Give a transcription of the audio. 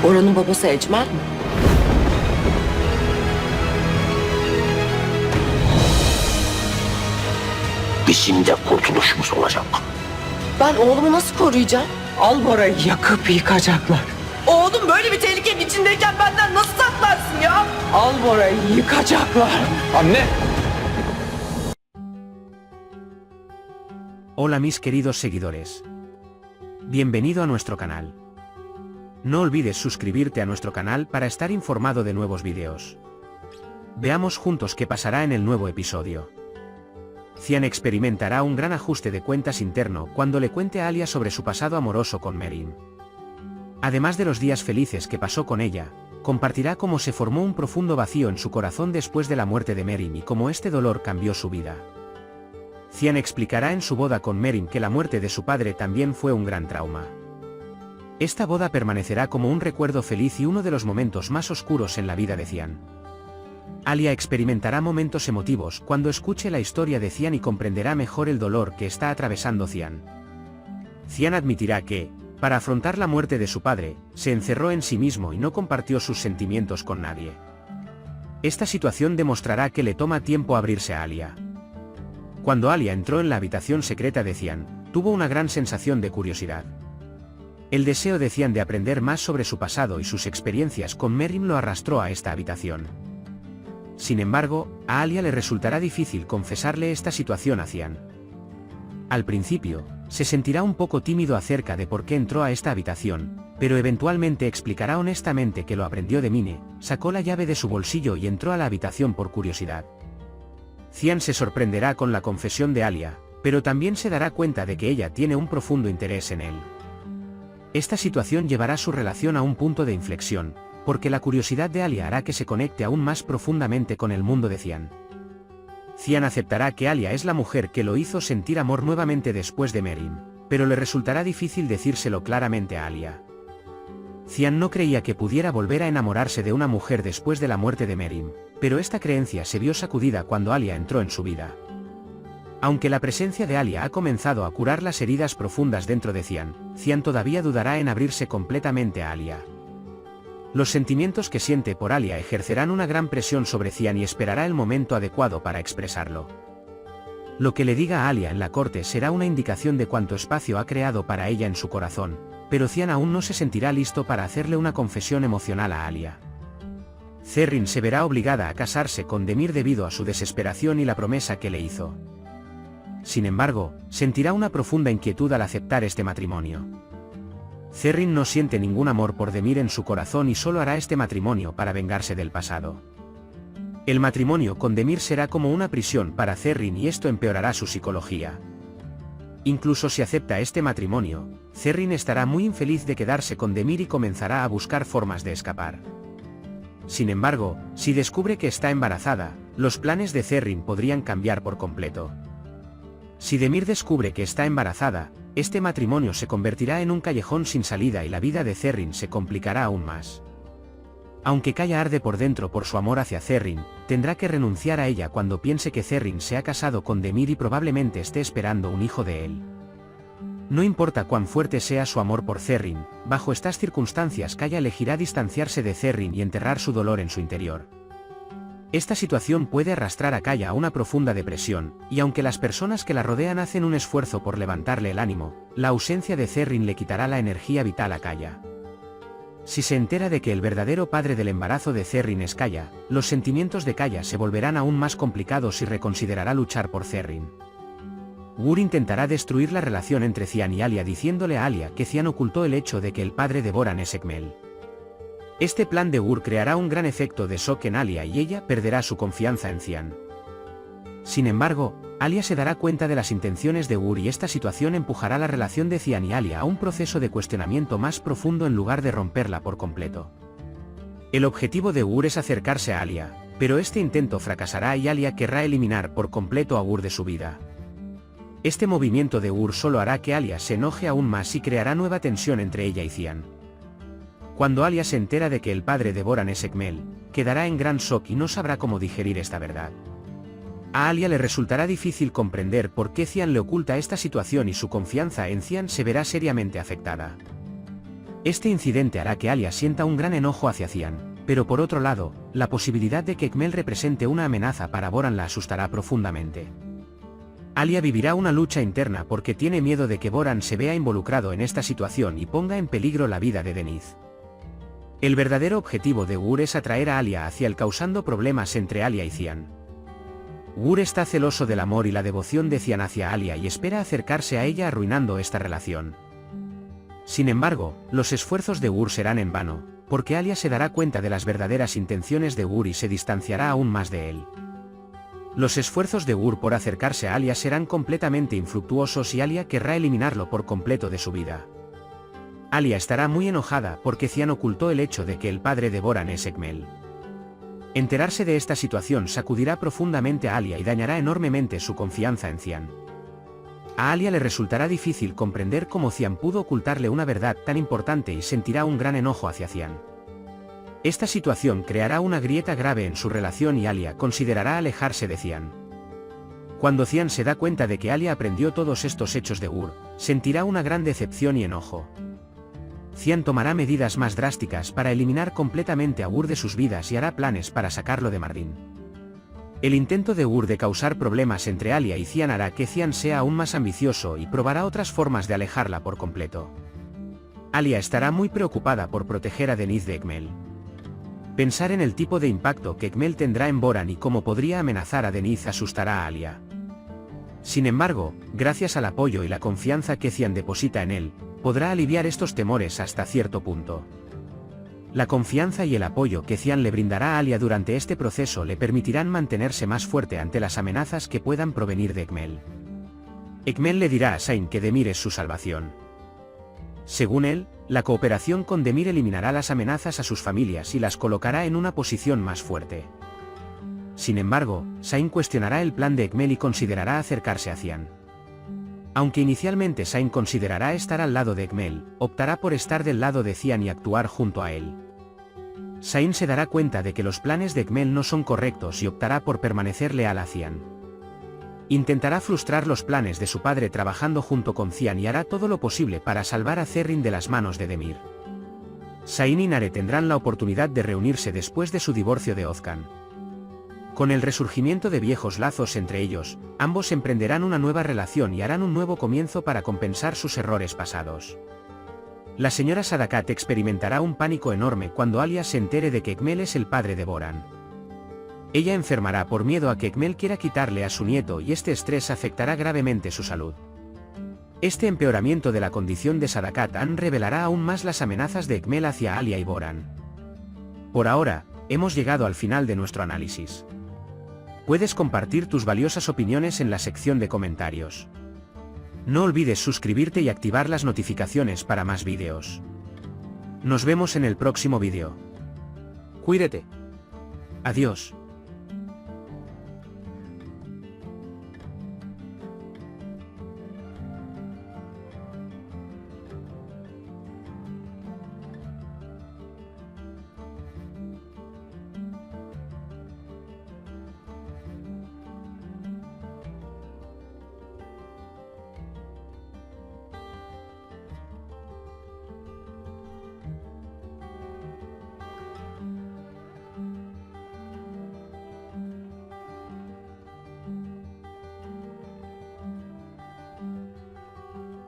Oranın babası Ecmel mi? Bizim de kurtuluşumuz olacak. Ben oğlumu nasıl koruyacağım? Albora'yı yakıp yıkacaklar. Oğlum böyle bir tehlikenin içindeyken benden nasıl saklarsın ya? Albora'yı yıkacaklar. Anne! Hola mis queridos seguidores. Bienvenido a nuestro canal. No olvides suscribirte a nuestro canal para estar informado de nuevos vídeos. Veamos juntos qué pasará en el nuevo episodio. Cian experimentará un gran ajuste de cuentas interno cuando le cuente a Alia sobre su pasado amoroso con Merin. Además de los días felices que pasó con ella, compartirá cómo se formó un profundo vacío en su corazón después de la muerte de Merin y cómo este dolor cambió su vida. Cian explicará en su boda con Merin que la muerte de su padre también fue un gran trauma. Esta boda permanecerá como un recuerdo feliz y uno de los momentos más oscuros en la vida de Cian. Alia experimentará momentos emotivos cuando escuche la historia de Cian y comprenderá mejor el dolor que está atravesando Cian. Cian admitirá que, para afrontar la muerte de su padre, se encerró en sí mismo y no compartió sus sentimientos con nadie. Esta situación demostrará que le toma tiempo abrirse a Alia. Cuando Alia entró en la habitación secreta de Cian, tuvo una gran sensación de curiosidad. El deseo de Cian de aprender más sobre su pasado y sus experiencias con Merin lo arrastró a esta habitación. Sin embargo, a Alia le resultará difícil confesarle esta situación a Cian. Al principio, se sentirá un poco tímido acerca de por qué entró a esta habitación, pero eventualmente explicará honestamente que lo aprendió de Mine, sacó la llave de su bolsillo y entró a la habitación por curiosidad. Cian se sorprenderá con la confesión de Alia, pero también se dará cuenta de que ella tiene un profundo interés en él. Esta situación llevará su relación a un punto de inflexión, porque la curiosidad de Alia hará que se conecte aún más profundamente con el mundo de Cian. Cian aceptará que Alia es la mujer que lo hizo sentir amor nuevamente después de Merin, pero le resultará difícil decírselo claramente a Alia. Cian no creía que pudiera volver a enamorarse de una mujer después de la muerte de Merin, pero esta creencia se vio sacudida cuando Alia entró en su vida. Aunque la presencia de Alia ha comenzado a curar las heridas profundas dentro de Cian, Cian todavía dudará en abrirse completamente a Alia. Los sentimientos que siente por Alia ejercerán una gran presión sobre Cian y esperará el momento adecuado para expresarlo. Lo que le diga a Alia en la corte será una indicación de cuánto espacio ha creado para ella en su corazón, pero Cian aún no se sentirá listo para hacerle una confesión emocional a Alia. Zerrin se verá obligada a casarse con Demir debido a su desesperación y la promesa que le hizo. Sin embargo, sentirá una profunda inquietud al aceptar este matrimonio. Zerrin no siente ningún amor por Demir en su corazón y solo hará este matrimonio para vengarse del pasado. El matrimonio con Demir será como una prisión para Zerrin y esto empeorará su psicología. Incluso si acepta este matrimonio, Zerrin estará muy infeliz de quedarse con Demir y comenzará a buscar formas de escapar. Sin embargo, si descubre que está embarazada, los planes de Zerrin podrían cambiar por completo. Si Demir descubre que está embarazada, este matrimonio se convertirá en un callejón sin salida y la vida de Zerrin se complicará aún más. Aunque Kaya arde por dentro por su amor hacia Zerrin, tendrá que renunciar a ella cuando piense que Zerrin se ha casado con Demir y probablemente esté esperando un hijo de él. No importa cuán fuerte sea su amor por Zerrin, bajo estas circunstancias Kaya elegirá distanciarse de Zerrin y enterrar su dolor en su interior. Esta situación puede arrastrar a Kaya a una profunda depresión, y aunque las personas que la rodean hacen un esfuerzo por levantarle el ánimo, la ausencia de Zerrin le quitará la energía vital a Kaya. Si se entera de que el verdadero padre del embarazo de Zerrin es Kaya, los sentimientos de Kaya se volverán aún más complicados y reconsiderará luchar por Zerrin. Gur intentará destruir la relación entre Cian y Alia diciéndole a Alia que Cian ocultó el hecho de que el padre de Boran es Ekmel. Este plan de Gur creará un gran efecto de shock en Alia y ella perderá su confianza en Cian. Sin embargo, Alia se dará cuenta de las intenciones de Gur y esta situación empujará la relación de Cian y Alia a un proceso de cuestionamiento más profundo en lugar de romperla por completo. El objetivo de Gur es acercarse a Alia, pero este intento fracasará y Alia querrá eliminar por completo a Gur de su vida. Este movimiento de Gur solo hará que Alia se enoje aún más y creará nueva tensión entre ella y Cian. Cuando Alia se entera de que el padre de Boran es Ekmel, quedará en gran shock y no sabrá cómo digerir esta verdad. A Alia le resultará difícil comprender por qué Cian le oculta esta situación y su confianza en Cian se verá seriamente afectada. Este incidente hará que Alia sienta un gran enojo hacia Cian, pero por otro lado, la posibilidad de que Kmel represente una amenaza para Boran la asustará profundamente. Alia vivirá una lucha interna porque tiene miedo de que Boran se vea involucrado en esta situación y ponga en peligro la vida de Denise. El verdadero objetivo de Gur es atraer a Alia hacia él, causando problemas entre Alia y Cian. Gur está celoso del amor y la devoción de Cian hacia Alia y espera acercarse a ella arruinando esta relación. Sin embargo, los esfuerzos de Gur serán en vano, porque Alia se dará cuenta de las verdaderas intenciones de Gur y se distanciará aún más de él. Los esfuerzos de Gur por acercarse a Alia serán completamente infructuosos y Alia querrá eliminarlo por completo de su vida. Alia estará muy enojada porque Cian ocultó el hecho de que el padre de Boran es Kmel. Enterarse de esta situación sacudirá profundamente a Alia y dañará enormemente su confianza en Cian. A Alia le resultará difícil comprender cómo Cian pudo ocultarle una verdad tan importante y sentirá un gran enojo hacia Cian. Esta situación creará una grieta grave en su relación y Alia considerará alejarse de Cian. Cuando Cian se da cuenta de que Alia aprendió todos estos hechos de Gur, sentirá una gran decepción y enojo. Cian tomará medidas más drásticas para eliminar completamente a Gur de sus vidas y hará planes para sacarlo de Mardin. El intento de Gur de causar problemas entre Alia y Cian hará que Cian sea aún más ambicioso y probará otras formas de alejarla por completo. Alia estará muy preocupada por proteger a Denise de Kmel. Pensar en el tipo de impacto que Kmel tendrá en Boran y cómo podría amenazar a Denise asustará a Alia. Sin embargo, gracias al apoyo y la confianza que Cian deposita en él, podrá aliviar estos temores hasta cierto punto. La confianza y el apoyo que Cian le brindará a Alia durante este proceso le permitirán mantenerse más fuerte ante las amenazas que puedan provenir de Kmel. Kmel le dirá a Sain que Demir es su salvación. Según él, la cooperación con Demir eliminará las amenazas a sus familias y las colocará en una posición más fuerte. Sin embargo, Sain cuestionará el plan de Kmel y considerará acercarse a Cian. Aunque inicialmente Sain considerará estar al lado de Kmel, optará por estar del lado de Cian y actuar junto a él. Sain se dará cuenta de que los planes de Kmel no son correctos y optará por permanecer leal a Cian. Intentará frustrar los planes de su padre trabajando junto con Cian y hará todo lo posible para salvar a Zerrin de las manos de Demir. Sain y Nare tendrán la oportunidad de reunirse después de su divorcio de Ozcan. Con el resurgimiento de viejos lazos entre ellos, ambos emprenderán una nueva relación y harán un nuevo comienzo para compensar sus errores pasados. La señora Sadakat experimentará un pánico enorme cuando Alia se entere de que Kmel es el padre de Boran. Ella enfermará por miedo a que Kmel quiera quitarle a su nieto y este estrés afectará gravemente su salud. Este empeoramiento de la condición de Sadakat revelará aún más las amenazas de Kmel hacia Alia y Boran. Por ahora, hemos llegado al final de nuestro análisis. Puedes compartir tus valiosas opiniones en la sección de comentarios. No olvides suscribirte y activar las notificaciones para más vídeos. Nos vemos en el próximo vídeo. Cuídate. Adiós.